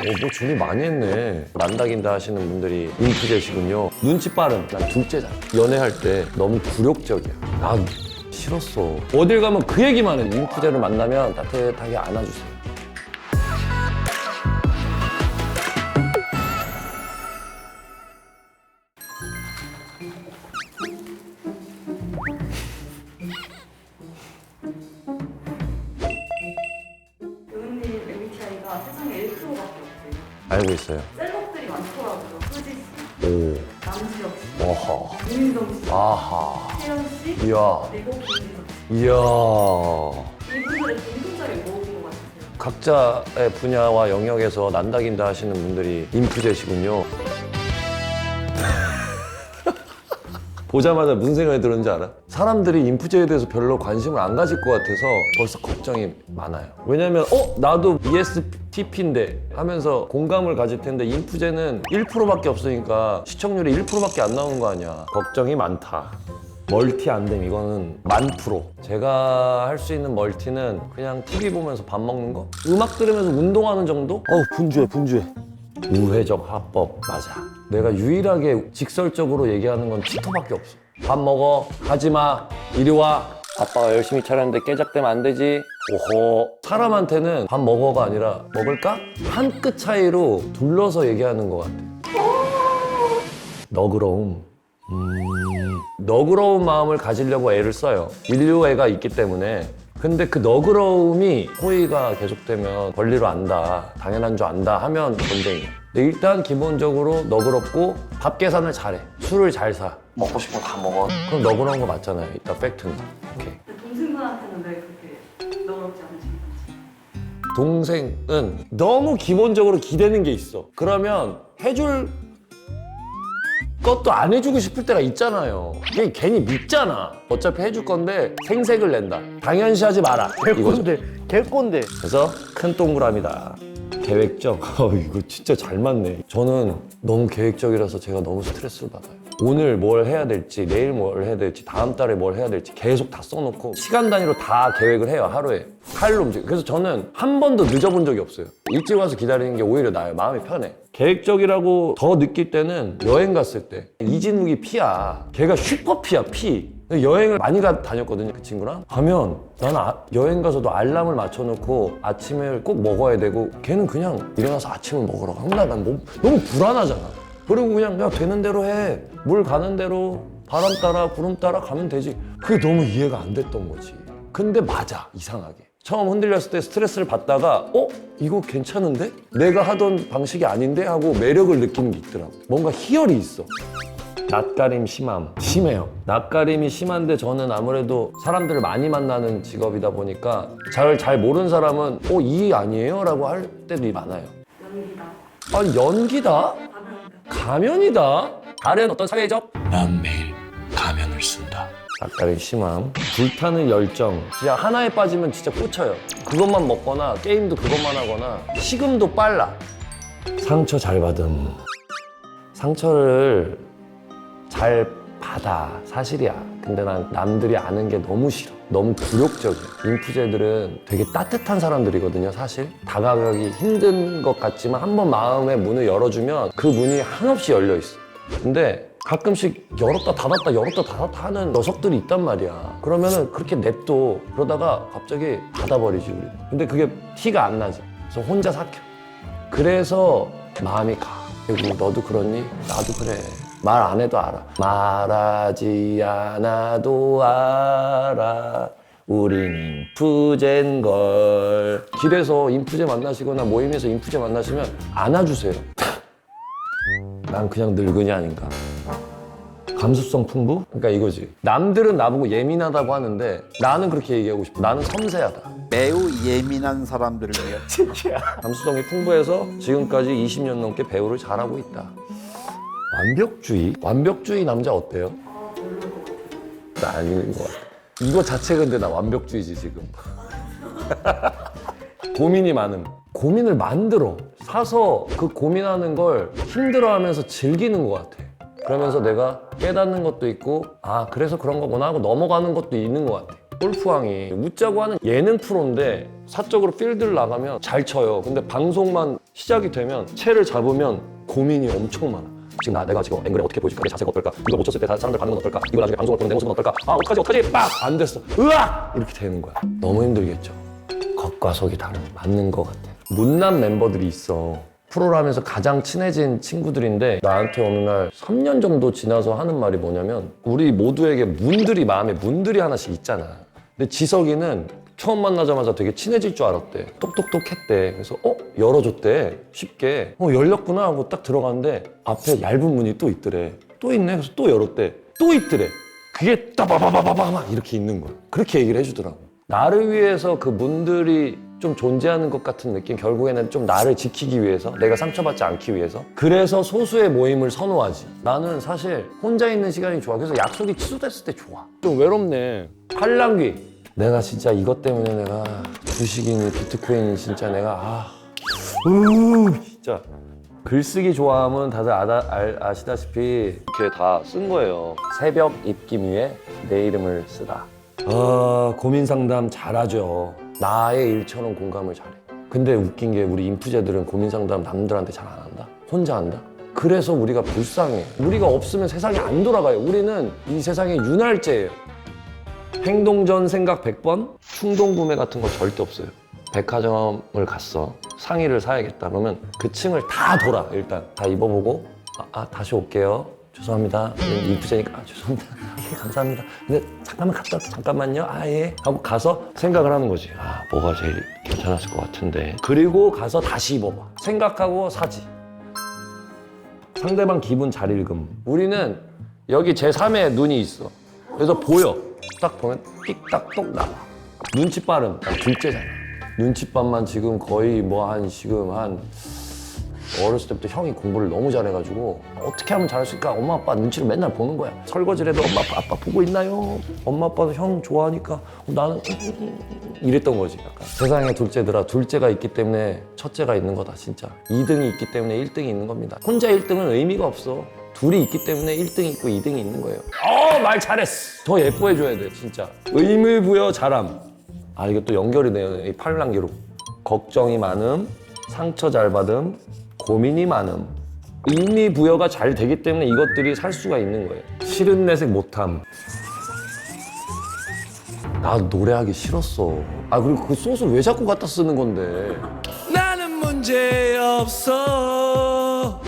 뭐 준비 많이 했네. 난다긴다 하시는 분들이 인프제시군요. 눈치 빠른. 난 둘째잖아. 연애할 때 너무 굴욕적이야. 난 싫었어. 어딜 가면 그 얘기만 해. 인프제를 만나면 따뜻하게 안아주세요. 연우님 MBTI가 세상에 1%밖에 없대요. 알고 있어요. 셀럽들이 많더라고요. 수지 씨, 오. 남지혁 씨, 어허. 유민정 씨, 아하. 태연 씨, 이야. 그리고 김민석 씨. 이야. 이분들의 공통점이 뭐인 것 같으세요? 각자의 분야와 영역에서 난다긴다 하시는 분들이 인프제시군요. 보자마자 무슨 생각이 들었는지 알아? 사람들이 인프제에 대해서 별로 관심을 안 가질 것 같아서 벌써 걱정이 많아요. 왜냐면 나도 ESTP인데 하면서 공감을 가질 텐데 인프제는 1%밖에 없으니까 시청률이 1%밖에 안 나오는 거 아니야. 걱정이 많다. 멀티 안 됨, 이거는 10,000%. 제가 할 수 있는 멀티는 그냥 TV 보면서 밥 먹는 거? 음악 들으면서 운동하는 정도? 분주해. 우회적 화법, 맞아. 내가 유일하게 직설적으로 얘기하는 건 치토밖에 없어. 밥 먹어, 가지마, 이리 와. 아빠가 열심히 차렸는데 깨작되면 안 되지. 오호. 사람한테는 밥 먹어가 아니라 먹을까? 한 끗 차이로 둘러서 얘기하는 것 같아. 너그러움. 너그러운 마음을 가지려고 애를 써요. 인류애가 있기 때문에. 근데 그 너그러움이 호의가 계속되면 권리로 안다, 당연한 줄 안다 하면 전쟁이야. 근데 일단 기본적으로 너그럽고 밥 계산을 잘해. 술을 잘 사. 먹고 싶은 거 다 먹어. 그럼 너그러운 거 맞잖아요. 이따 팩트는. 오케이. 근데 동생분한테는 왜 그렇게 너그럽지 않으신 건지. 동생은 너무 기본적으로 기대는 게 있어. 그러면 해줄 것도 안 해주고 싶을 때가 있잖아요. 그게 괜히 믿잖아. 어차피 해줄 건데 생색을 낸다. 당연시하지 마라. 이거죠. 개꼰대. 그래서 큰 동그라미다. 계획적. 이거 진짜 잘 맞네. 저는 너무 계획적이라서 제가 너무 스트레스를 받아요. 오늘 뭘 해야 될지, 내일 뭘 해야 될지, 다음 달에 뭘 해야 될지 계속 다 써놓고 시간 단위로 다 계획을 해요. 하루에. 칼로 움직여. 그래서 저는 한 번도 늦어본 적이 없어요. 일찍 와서 기다리는 게 오히려 나아요. 마음이 편해. 계획적이라고 더 느낄 때는 여행 갔을 때. 이진욱이 피야. 걔가 슈퍼 피야, 피. 여행을 많이 다녔거든요, 그 친구랑. 가면 나는 여행 가서도 알람을 맞춰놓고 아침을 꼭 먹어야 되고 걔는 그냥 일어나서 아침을 먹으러 가. 난 너무 불안하잖아. 그리고 그냥 야 되는 대로 해. 물 가는 대로 바람 따라 구름 따라 가면 되지. 그게 너무 이해가 안 됐던 거지. 근데 맞아, 이상하게. 처음 흔들렸을 때 스트레스를 받다가 이거 괜찮은데? 내가 하던 방식이 아닌데? 하고 매력을 느끼는 게 있더라고. 뭔가 희열이 있어. 낯가림 심해요. 낯가림이 심한데 저는 아무래도 사람들을 많이 만나는 직업이다 보니까 저를 잘 모르는 사람은 이 아니에요? 라고 할 때도 많아요. 연기다. 연기다? 가면이다? 다른 어떤 사회적? 난 매일 가면을 쓴다. 낯가림 심함. 불타는 열정. 진짜 하나에 빠지면 진짜 꽂혀요. 그것만 먹거나 게임도 그것만 하거나 식음도 빨라. 상처 잘 받음. 상처를 잘 받아. 사실이야. 근데 난 남들이 아는 게 너무 싫어. 너무 굴욕적이야. 인프제들은 되게 따뜻한 사람들이거든요, 사실. 다가가기 힘든 것 같지만 한번 마음의 문을 열어주면 그 문이 한없이 열려 있어. 근데 가끔씩 열었다 닫았다 하는 녀석들이 있단 말이야. 그러면은 그렇게 냅둬. 그러다가 갑자기 닫아버리지, 우리. 근데 그게 티가 안 나지. 그래서 혼자 삭혀. 그래서 마음이 가. 그리고 너도 그렇니? 나도 그래. 말 안 해도 알아. 말하지 않아도 알아. 우린 인프제인걸. 길에서 인프제 만나시거나 모임에서 인프제 만나시면 안아주세요. 난 그냥 늙은이 아닌가. 감수성 풍부? 그러니까 이거지. 남들은 나보고 예민하다고 하는데 나는 그렇게 얘기하고 싶어. 나는 섬세하다. 매우 예민한 사람들을 위해. 감수성이 풍부해서 지금까지 20년 넘게 배우를 잘하고 있다. 완벽주의? 완벽주의 남자 어때요? 나 아닌 것 같아. 이거 자체 근데 나 완벽주의지 지금. 고민이 많음. 고민을 만들어. 사서 그 고민하는 걸 힘들어하면서 즐기는 것 같아. 그러면서 내가 깨닫는 것도 있고 그래서 그런 거구나 하고 넘어가는 것도 있는 것 같아. 골프왕이 웃자고 하는 예능 프로인데 사적으로 필드를 나가면 잘 쳐요. 근데 방송만 시작이 되면 채를 잡으면 고민이 엄청 많아. 지금 내가 지금 앵글에 어떻게 보여줄까? 내 자세가 어떨까? 이거 못 쳤을 때 사람들 반응은 어떨까? 이거 나중에 방송을 보는 내 모습은 어떨까? 아 어떡하지? 빡! 안 됐어. 으악! 이렇게 되는 거야. 너무 힘들겠죠. 겉과 속이 다른 맞는 것 같아. 문남 멤버들이 있어. 프로라면서 가장 친해진 친구들인데 나한테 어느 날 3년 정도 지나서 하는 말이 뭐냐면 우리 모두에게 마음에 문들이 하나씩 있잖아. 근데 지석이는 처음 만나자마자 되게 친해질 줄 알았대. 똑똑똑 했대. 그래서 열어줬대. 쉽게. 열렸구나 하고 딱 들어갔는데 앞에 얇은 문이 또 있더래. 또 있네. 그래서 또 열었대. 또 있더래. 그게 따바바바바바 막 이렇게 있는 거야. 그렇게 얘기를 해주더라고. 나를 위해서 그 문들이 좀 존재하는 것 같은 느낌. 결국에는 좀 나를 지키기 위해서, 내가 상처받지 않기 위해서. 그래서 소수의 모임을 선호하지. 나는 사실 혼자 있는 시간이 좋아. 그래서 약속이 취소됐을 때 좋아. 좀 외롭네. 팔랑귀. 내가 진짜 이것 때문에 내가 주식이니 비트코인이 진짜 내가 진짜 글쓰기 좋아하면 다들 아시다시피 이렇게 다 쓴 거예요. 새벽 입김 위에 내 이름을 쓰다. 고민 상담 잘하죠. 나의 일처럼 공감을 잘해. 근데 웃긴 게 우리 인프제들은 고민 상담 남들한테 잘 안 한다. 혼자 한다. 그래서 우리가 불쌍해. 우리가 없으면 세상이 안 돌아가요. 우리는 이 세상의 윤활제예요. 행동 전 생각 100번? 충동 구매 같은 거 절대 없어요. 백화점을 갔어. 상의를 사야겠다. 그러면 그 층을 다 돌아. 일단 다 입어보고 다시 올게요. 죄송합니다. 이쁘제니까 죄송합니다. 예, 감사합니다. 근데 잠깐만 갔다 올게요. 잠깐만요. 예. 하고 가서 생각을 하는 거지. 뭐가 제일 괜찮았을 것 같은데. 그리고 가서 다시 입어봐. 생각하고 사지. 상대방 기분 잘 읽음. 우리는 여기 제3의 눈이 있어. 그래서 보여. 딱 보면 띡딱똑 나와. 눈치 빠름. 둘째잖아. 눈치밥만 지금 거의 지금 한 어렸을 때부터 형이 공부를 너무 잘해가지고 어떻게 하면 잘할 수 있을까? 엄마 아빠 눈치를 맨날 보는 거야. 설거지를 해도 엄마 아빠 보고 있나요? 엄마 아빠도 형 좋아하니까 나는 이랬던 거지. 약간 세상에 둘째들아, 둘째가 있기 때문에 첫째가 있는 거다. 진짜 2등이 있기 때문에 1등이 있는 겁니다. 혼자 1등은 의미가 없어. 둘이 있기 때문에 1등이 있고 2등이 있는 거예요. 말 잘했어. 더 예뻐해줘야 돼 진짜. 의미부여 잘함. 이게 또 연결이 돼요. 이 팔랑기로. 걱정이 많음, 상처 잘 받음, 고민이 많음. 의미 부여가 잘 되기 때문에 이것들이 살 수가 있는 거예요. 싫은 내색 못함. 나 노래하기 싫었어. 그리고 그 소스를 왜 자꾸 갖다 쓰는 건데. 나는 문제 없어.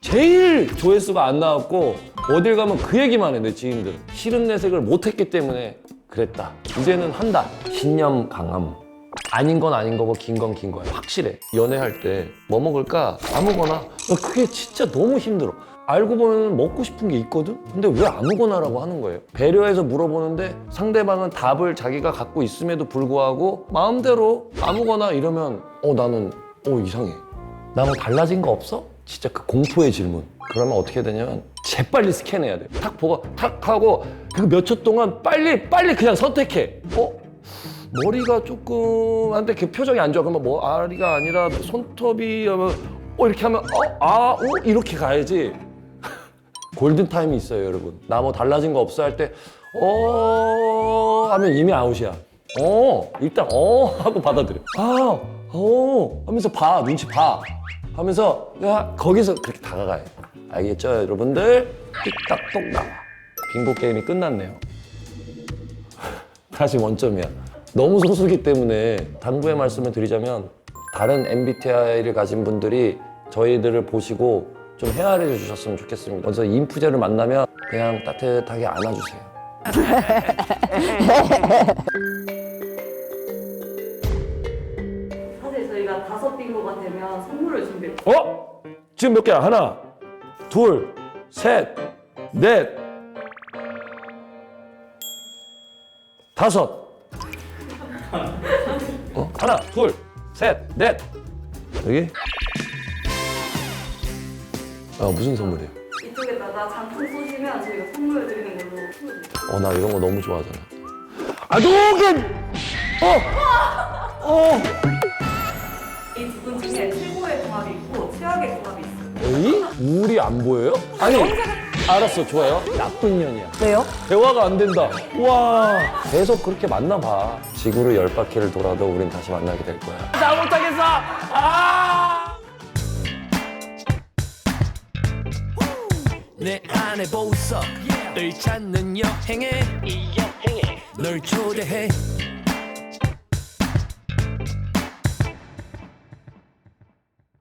제일 조회수가 안 나왔고 어딜 가면 그 얘기만 해. 내 지인들. 싫은 내색을 못했기 때문에 그랬다. 이제는 한다. 신념 강함. 아닌 건 아닌 거고 긴 건 긴 거야. 확실해. 연애할 때 뭐 먹을까? 아무거나. 그게 진짜 너무 힘들어. 알고 보면 먹고 싶은 게 있거든? 근데 왜 아무거나라고 하는 거예요? 배려해서 물어보는데 상대방은 답을 자기가 갖고 있음에도 불구하고 마음대로 아무거나 이러면 나는 이상해. 나 뭐 달라진 거 없어? 진짜 그 공포의 질문. 그러면 어떻게 되냐면 재빨리 스캔해야 돼. 탁 보고 탁 하고 그 몇 초 동안 빨리 그냥 선택해. 머리가 조금 한데 그 표정이 안 좋아. 그러면 아리가 아니라 손톱이 이렇게 하면 이렇게 가야지. 골든타임이 있어요, 여러분. 나 뭐 달라진 거 없어 할 때 하면 이미 아웃이야. 일단 하고 받아들여. 하면서 눈치 봐. 하면서 거기서 그렇게 다가가요. 알겠죠, 여러분들? 띡딱똑 나와. 빙고 게임이 끝났네요. 다시 원점이야. 너무 소수기 때문에 당부의 말씀을 드리자면 다른 MBTI를 가진 분들이 저희들을 보시고 좀 헤아려 주셨으면 좋겠습니다. 그래서 인프제를 만나면 그냥 따뜻하게 안아주세요. 사실 저희가 5 빙고가 되면 선물을 준비했어요. 지금 몇 개야? 하나, 둘, 셋, 넷, 5. 하나, 둘, 셋, 넷. 여기? 무슨 선물이에요? 이쪽에다가 장풍 쏘시면 저희가 선물 드리는 걸로 풀어드릴게요. 나 이런 거 너무 좋아하잖아. 녹음! 이 두 분 중에 최고의 궁합이 있고 최악의 궁합이 있어요. 에이? 우울이 안 보여요? 아니, 알았어, 좋아요. 나쁜 년이야. 왜요? 대화가 안 된다. 와, 계속 그렇게 만나봐. 지구를 10바퀴를 돌아도 우린 다시 만나게 될 거야. 나 못하겠어. 아! 내 안에 보석을 찾는 여행에 널 초대해